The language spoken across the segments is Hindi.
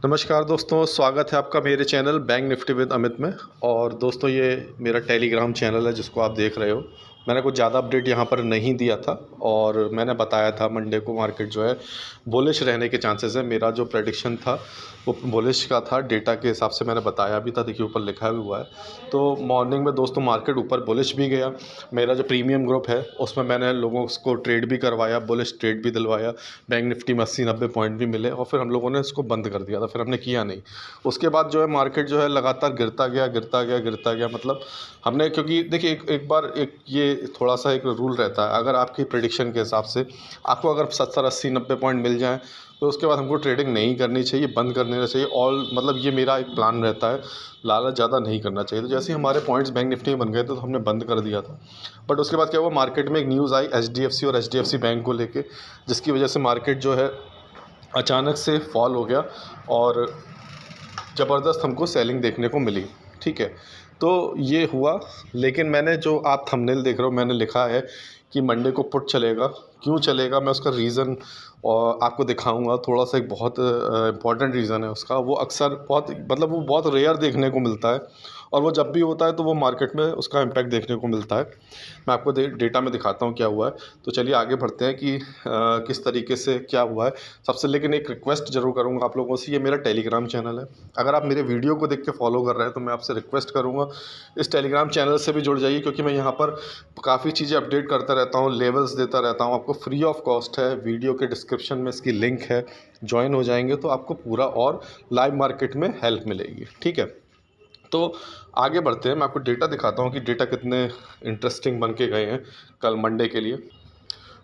नमस्कार दोस्तों, स्वागत है आपका मेरे channel bank Nifty with Amit में। और दोस्तों, ये मेरा टेलीग्राम चैनल है जिसको आप देख रहे हो। मैंने कुछ ज़्यादा अपडेट यहाँ पर नहीं दिया था और मैंने बताया था मंडे को मार्केट जो है बुलिश रहने के चांसेस है। मेरा जो प्रेडिक्शन था वो बुलिश का था, डेटा के हिसाब से मैंने बताया भी था। देखिए ऊपर लिखा भी हुआ है। तो मॉर्निंग में दोस्तों मार्केट ऊपर बुलिश भी गया। मेरा जो प्रीमियम ग्रुप है उसमें मैंने लोगों को ट्रेड भी करवाया, बुलिश ट्रेड भी दिलवाया। बैंक निफ्टी में 80-90 पॉइंट भी मिले और फिर हम लोगों ने इसको बंद कर दिया था, फिर हमने किया नहीं। उसके बाद जो है मार्केट जो है लगातार गिरता गया गिरता गया गिरता गया। मतलब हमने, क्योंकि देखिए एक बार एक ये थोड़ा सा एक रूल रहता है, अगर आपकी प्रेडिक्शन के हिसाब से आपको अगर 70-80-90 पॉइंट मिल जाएँ तो उसके बाद हमको ट्रेडिंग नहीं करनी चाहिए, बंद कर देना चाहिए। ऑल मतलब ये मेरा एक प्लान रहता है, लालच ज़्यादा नहीं करना चाहिए। तो जैसे ही हमारे पॉइंट्स बैंक निफ्टी में बन गए थे तो हमने बंद कर दिया था। बट उसके बाद क्या हुआ, मार्केट में एक न्यूज़ आई एचडीएफसी और एचडीएफसी बैंक को लेके, जिसकी वजह से मार्केट जो है अचानक से फॉल हो गया और ज़बरदस्त हमको सेलिंग देखने को मिली। ठीक है, तो ये हुआ। लेकिन मैंने, जो आप थंबनेल देख रहे हो, मैंने लिखा है कि मंडे को पुट चलेगा। क्यों चलेगा, मैं उसका रीज़न और आपको दिखाऊंगा। थोड़ा सा एक बहुत इम्पॉर्टेंट रीज़न है उसका। वो अक्सर बहुत, मतलब वो बहुत रेयर देखने को मिलता है और वो जब भी होता है तो वो मार्केट में उसका इम्पैक्ट देखने को मिलता है। मैं आपको डेटा में दिखाता हूँ क्या हुआ है। तो चलिए आगे बढ़ते हैं कि किस तरीके से क्या हुआ है सबसे। लेकिन एक रिक्वेस्ट ज़रूर करूँगा आप लोगों से, ये मेरा टेलीग्राम चैनल है। अगर आप मेरे वीडियो को देख के फॉलो कर रहे हैं तो मैं आपसे रिक्वेस्ट करूँगा इस टेलीग्राम चैनल से भी जुड़ जाइए, क्योंकि मैं यहाँ पर काफ़ी चीज़ें अपडेट करता रहता हूँ, लेवल्स देता रहता हूँ। आपको फ्री ऑफ कॉस्ट है, वीडियो के डिस्क्रिप्शन में इसकी लिंक है। ज्वाइन हो जाएंगे तो आपको पूरा और लाइव मार्केट में हेल्प मिलेगी। ठीक है, तो आगे बढ़ते हैं। मैं आपको डेटा दिखाता हूँ कि डेटा कितने इंटरेस्टिंग बन के गए हैं कल मंडे के लिए।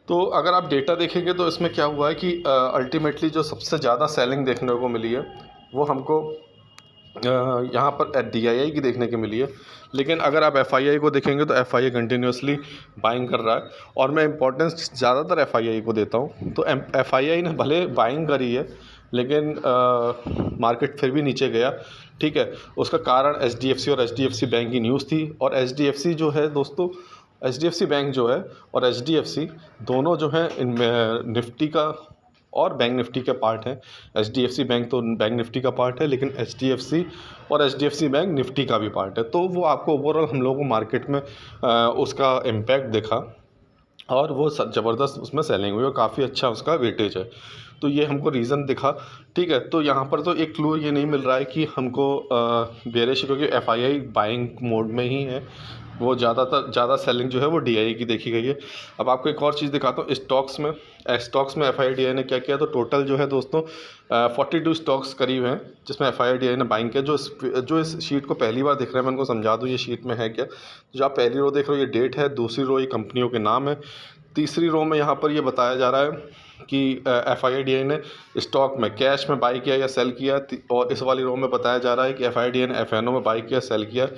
तो अगर आप डेटा देखेंगे तो इसमें क्या हुआ है कि अल्टीमेटली जो सबसे ज़्यादा सेलिंग देखने को मिली है वो हमको यहाँ पर DII की देखने को मिली है। लेकिन अगर आप FII को देखेंगे तो FII कंटिन्यूसली बाइंग कर रहा है और मैं इंपॉर्टेंस ज़्यादातर FII को देता हूँ। तो FII ने भले बाइंग करी है लेकिन मार्केट फिर भी नीचे गया। ठीक है, उसका कारण HDFC और HDFC बैंक की न्यूज़ थी। और HDFC जो है दोस्तों, HDFC बैंक जो है और HDFC दोनों जो है इनमें निफ्टी का और बैंक निफ्टी का पार्ट है। HDFC बैंक तो बैंक निफ्टी का पार्ट है, लेकिन HDFC और HDFC बैंक निफ्टी का भी पार्ट है। तो वो आपको ओवरऑल हम लोगों को मार्केट में उसका इम्पैक्ट दिखा और वो ज़बरदस्त उसमें सेलिंग हुई और काफ़ी अच्छा उसका वेटेज है। तो ये हमको रीज़न दिखा। ठीक है, तो यहाँ पर तो एक क्लू ये नहीं मिल रहा है कि हमको बेरिश, क्योंकि FII बाइंग मोड में ही है। वो ज़्यादा सेलिंग जो है वो DI की देखी गई है। अब आपको एक और चीज़ दिखाता हूँ। स्टॉक्स में FII DI ने क्या किया, तो टोटल जो है दोस्तों 42 स्टॉक्स करीब हैं जिसमें FII DI ने बाइंग किया। जो इस शीट को पहली बार देख रहे हैं, मैं उनको समझा दूँ ये शीट में है क्या। जो आप पहली रो देख रहे हो ये डेट है, दूसरी रो ये कंपनियों के नाम है, तीसरी रो में यहाँ पर ये बताया जा रहा है कि FII DI ने स्टॉक में कैश में बाई किया या सेल किया। और इस वाली रो में बताया जा रहा है कि FII DI ने FNO में बाई किया, सेल किया।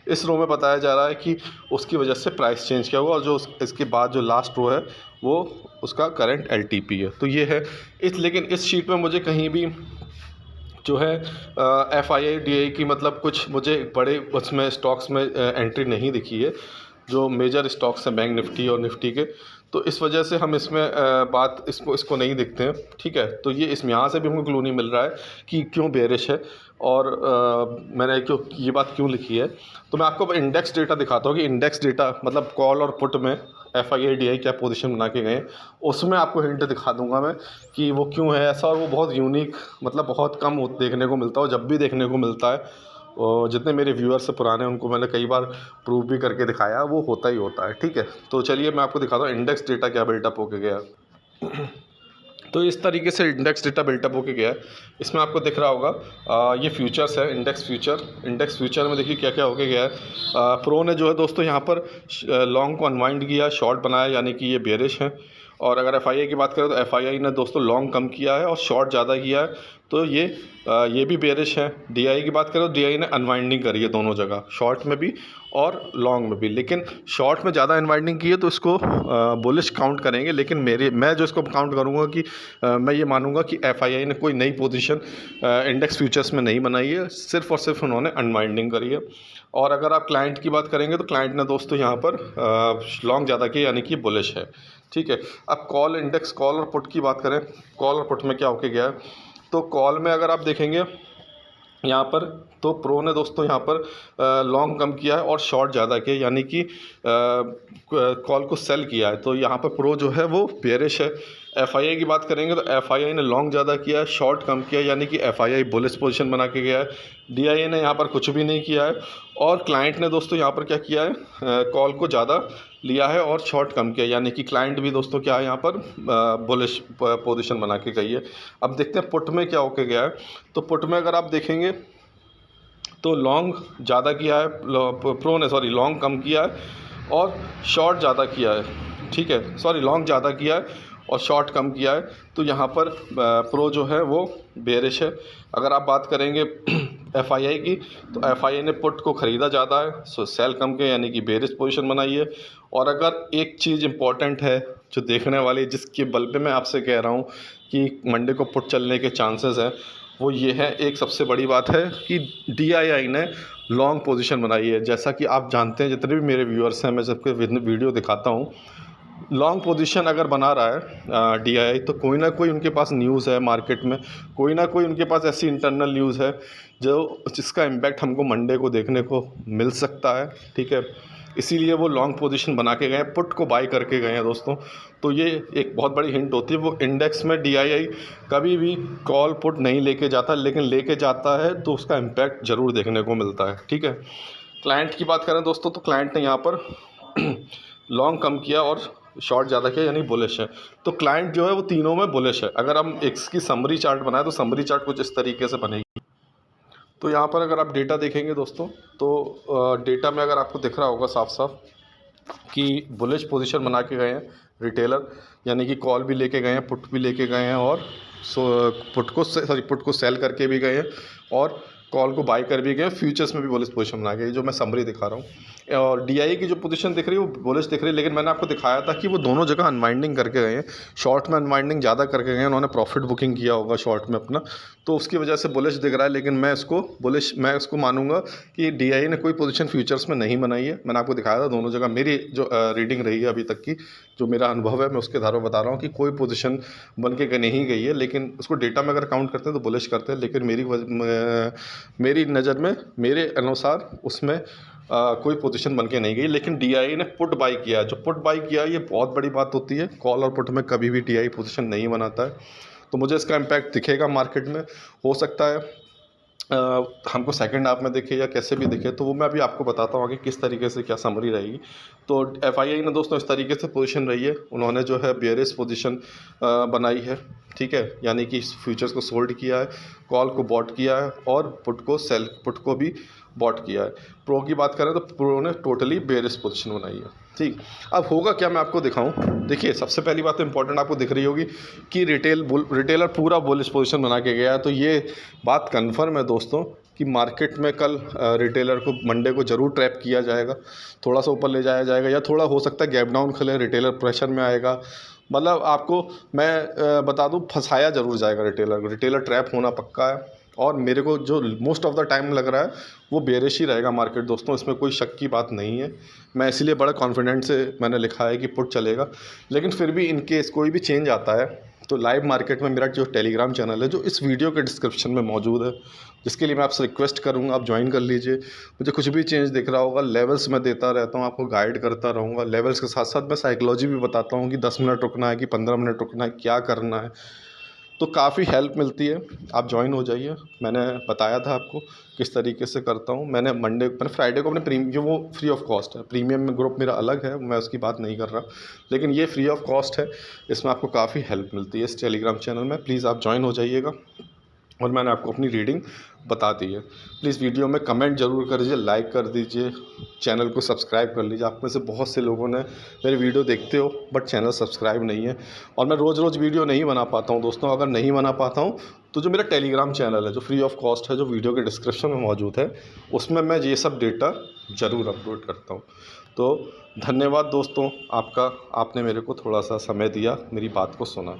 इस रो में बताया जा रहा है कि उसकी वजह से प्राइस चेंज क्या हुआ। और जो इसके बाद जो लास्ट रो है वो उसका करंट LTP है। तो ये है लेकिन इस शीट में मुझे कहीं भी जो है FII DI की मतलब कुछ मुझे बड़े उसमें स्टॉक्स में एंट्री नहीं दिखी है, जो मेजर स्टॉक्स हैं बैंक निफ्टी और निफ्टी के। तो इस वजह से हम इसमें इसको नहीं दिखते हैं। ठीक है, तो ये इसमें यहाँ से भी हमको क्लू नहीं मिल रहा है कि क्यों बेरिश है और मैंने क्यों ये बात क्यों लिखी है। तो मैं आपको इंडेक्स डेटा दिखाता हूँ कि इंडेक्स डेटा मतलब कॉल और पुट में FII DI क्या पोजीशन बना के गए, उसमें आपको हिंट दिखा दूंगा मैं कि वो क्यों है ऐसा। और वो बहुत यूनिक, मतलब बहुत कम देखने को मिलता है। और जब भी देखने को मिलता है, और जितने मेरे व्यूअर्स से पुराने उनको मैंने कई बार प्रूव भी करके दिखाया, वो होता ही होता है। ठीक है, तो चलिए मैं आपको दिखाता हूँ इंडेक्स डेटा क्या बिल्टअप होके गया। तो इस तरीके से इंडेक्स डेटा बिल्टअप होके गया है। इसमें आपको दिख रहा होगा ये फ्यूचर्स है, इंडेक्स फ्यूचर में देखिए क्या क्या होके गया है। प्रो ने जो है दोस्तों यहाँ पर लॉन्ग को अनवाइंड किया, शॉर्ट बनाया, यानी कि ये बेरिश है। और अगर FII की बात करें तो FII ने दोस्तों लॉन्ग कम किया है और शॉर्ट ज़्यादा किया है, तो ये भी बेरिश है। DI की बात करें तो DI ने अनवाइंडिंग करी है दोनों जगह, शॉर्ट में भी और लॉन्ग में भी। लेकिन शॉर्ट में ज़्यादा अनवाइंडिंग की है तो इसको बुलिश काउंट करेंगे। लेकिन मैं जो इसको काउंट करूँगा कि मैं ये मानूंगा कि FII ने कोई नई पोजीशन इंडेक्स फ्यूचर्स में नहीं बनाई है, सिर्फ़ और सिर्फ उन्होंने अनवाइंडिंग करी है। और अगर आप क्लाइंट की बात करेंगे तो क्लाइंट ने दोस्तों यहाँ पर लॉन्ग ज़्यादा किया, यानी कि बुलिश है। ठीक है, अब कॉल और पुट की बात करें, कॉल और पुट में क्या होके गया है। तो कॉल में अगर आप देखेंगे यहाँ पर, तो प्रो ने दोस्तों यहाँ पर लॉन्ग कम किया है और शॉर्ट ज़्यादा किया, यानी कि कॉल को सेल किया है। तो यहाँ पर प्रो जो है वो बेयरिश है। एफआईआई की बात करेंगे तो एफआईआई ने लॉन्ग ज़्यादा किया है, शॉर्ट कम किया, यानी कि एफआईआई बुलिश पोजीशन बना के गया है। डीआईए ने यहाँ पर कुछ भी नहीं किया है। और क्लाइंट ने दोस्तों यहाँ पर क्या किया है, कॉल को ज़्यादा लिया है और शॉर्ट कम किया, यानी कि क्लाइंट भी दोस्तों क्या है यहाँ पर बुलिश पोजीशन बना के गई है। अब देखते हैं पुट में क्या होके गया है। तो पुट में अगर आप देखेंगे तो लॉन्ग ज़्यादा किया है, प्रो ने सॉरी लॉन्ग कम किया है और शॉर्ट ज़्यादा किया है। ठीक है, सॉरी लॉन्ग ज़्यादा किया है और शॉर्ट कम किया है। तो यहाँ पर प्रो जो है वो बेयरिश है। अगर आप बात करेंगे एफआईआई की, तो एफआईआई ने पुट को ख़रीदा ज़्यादा है, सो सेल कम के, यानी कि बेयरिश पोजीशन बनाई है। और अगर एक चीज़ इम्पॉर्टेंट है जो देखने वाली, जिसके बल पे मैं आपसे कह रहा हूँ कि मंडे को पुट चलने के चांसेस हैं, वो ये है, एक सबसे बड़ी बात है कि डीआईआई ने लॉन्ग पोजीशन बनाई है। जैसा कि आप जानते हैं, जितने भी मेरे व्यूअर्स हैं, मैं सबके वीडियो दिखाता हूँ, लॉन्ग पोजीशन अगर बना रहा है डीआईआई, तो कोई ना कोई उनके पास न्यूज़ है मार्केट में, कोई ना कोई उनके पास ऐसी इंटरनल न्यूज़ है जिसका इम्पैक्ट हमको मंडे को देखने को मिल सकता है। ठीक है, इसीलिए वो लॉन्ग पोजीशन बना के गए हैं, पुट को बाई करके गए हैं दोस्तों। तो ये एक बहुत बड़ी हिंट होती है। वो इंडेक्स में डीआईआई कभी भी कॉल पुट नहीं लेके जाता, लेकिन लेके जाता है तो उसका इम्पैक्ट ज़रूर देखने को मिलता है। ठीक है, क्लाइंट की बात करें दोस्तों, तो क्लाइंट ने यहाँ पर लॉन्ग कम किया और शॉर्ट ज़्यादा किया, यानी बुलिश है। तो क्लाइंट जो है वो तीनों में बुलिश है। अगर हम इसकी समरी चार्ट बनाए तो समरी चार्ट कुछ इस तरीके से बनेगी। तो यहाँ पर अगर आप डेटा देखेंगे दोस्तों, तो डेटा में अगर आपको दिख रहा होगा साफ साफ कि बुलिश पोजीशन बना के गए हैं रिटेलर, यानी कि कॉल भी लेके गए हैं, पुट भी लेके गए हैं, और पुट को सेल करके भी गए हैं और कॉल को बाई कर भी गए हैं। फ्यूचर्स में भी बुलिश पोजीशन बना के, जो मैं समरी दिखा रहा हूँ। और डीआई की जो पोजीशन दिख रही है वो बुलिश दिख रही है, लेकिन मैंने आपको दिखाया था कि वो दोनों जगह अनवाइंडिंग करके गए हैं। शॉर्ट में अनवाइंडिंग ज़्यादा करके गए हैं, उन्होंने प्रॉफिट बुकिंग किया होगा शॉर्ट में अपना, तो उसकी वजह से बुलिश दिख रहा है। लेकिन मैं इसको मानूंगा कि डीआई ने कोई पोजीशन फ्यूचर्स में नहीं बनाई है। मैंने आपको दिखाया था दोनों जगह, मेरी जो रीडिंग रही है अभी तक की, जो मेरा अनुभव है, मैं उसके आधार पर बता रहा हूँ कि कोई पोजीशन बन के नहीं गई है। लेकिन उसको डेटा में अगर काउंट करते हैं तो बुलिश करते हैं, लेकिन मेरी नज़र में, मेरे अनुसार उसमें कोई पोजीशन बन के नहीं गई। लेकिन डीआई ने पुट बाई किया, जो पुट बाई किया ये बहुत बड़ी बात होती है। कॉल और पुट में कभी भी डीआई पोजीशन नहीं बनाता है, तो मुझे इसका इम्पैक्ट दिखेगा मार्केट में। हो सकता है हमको सेकंड हाफ में दिखे या कैसे भी दिखे, तो वो मैं अभी आपको बताता हूँ कि किस तरीके से क्या समरी रहेगी। तो एफआईआई ने दोस्तों इस तरीके से पोजीशन रही है, उन्होंने जो है बेयरिश पोजीशन बनाई है। ठीक है, यानी कि फ्यूचर्स को सोल्ड किया है, कॉल को बॉट किया है और पुट को भी बॉट किया है। प्रो की बात करें तो प्रो ने टोटली बेयरिश पोजीशन बनाई है। ठीक, अब होगा क्या मैं आपको दिखाऊं। देखिए, सबसे पहली बात तो इंपॉर्टेंट आपको दिख रही होगी कि रिटेलर पूरा बुलिश पोजीशन बना के गया है। तो ये बात कन्फर्म है दोस्तों कि मार्केट में कल रिटेलर को मंडे को ज़रूर ट्रैप किया जाएगा, थोड़ा सा ऊपर ले जाया जाएगा, या थोड़ा हो सकता है गैप डाउन खुले, रिटेलर प्रेशर में आएगा। मतलब आपको मैं बता दूं, फंसाया ज़रूर जाएगा रिटेलर को, रिटेलर ट्रैप होना पक्का है। और मेरे को जो मोस्ट ऑफ द टाइम लग रहा है वो बेयरिश ही रहेगा मार्केट दोस्तों, इसमें कोई शक की बात नहीं है। मैं इसीलिए बड़ा कॉन्फिडेंट से मैंने लिखा है कि पुट चलेगा। लेकिन फिर भी इन केस कोई भी चेंज आता है तो लाइव मार्केट में मेरा जो टेलीग्राम चैनल है, जो इस वीडियो के डिस्क्रिप्शन में मौजूद है, जिसके लिए मैं आपसे रिक्वेस्ट करूंगा आप ज्वाइन कर लीजिए। मुझे कुछ भी चेंज दिख रहा होगा, लेवल्स मैं देता रहता हूं, आपको गाइड करता रहूँगा। लेवल्स के साथ साथ मैं साइकोलॉजी भी बताता हूँ कि 10 मिनट रुकना है कि 15 मिनट रुकना है, क्या करना है। तो काफ़ी हेल्प मिलती है, आप ज्वाइन हो जाइए। मैंने बताया था आपको किस तरीके से करता हूँ। मैंने फ्राइडे को अपने जो वो फ्री ऑफ कॉस्ट है, प्रीमियम में ग्रुप मेरा अलग है, मैं उसकी बात नहीं कर रहा, लेकिन ये फ्री ऑफ कॉस्ट है। इसमें आपको काफ़ी हेल्प मिलती है इस टेलीग्राम चैनल में। प्लीज़ आप ज्वाइन हो जाइएगा। और मैंने आपको अपनी रीडिंग बता दी है। प्लीज़ वीडियो में कमेंट ज़रूर कर दीजिए, लाइक कर दीजिए, चैनल को सब्सक्राइब कर लीजिए। आप में से बहुत से लोगों ने मेरे वीडियो देखते हो बट चैनल सब्सक्राइब नहीं है। और मैं रोज़ रोज़ वीडियो नहीं बना पाता हूँ दोस्तों। अगर नहीं बना पाता हूँ तो जो मेरा टेलीग्राम चैनल है, जो फ्री ऑफ कॉस्ट है, जो वीडियो के डिस्क्रिप्शन में मौजूद है, उसमें मैं ये सब डेटा ज़रूर अपलोड करता हूँ। तो धन्यवाद दोस्तों आपका, आपने मेरे को थोड़ा सा समय दिया, मेरी बात को सुना।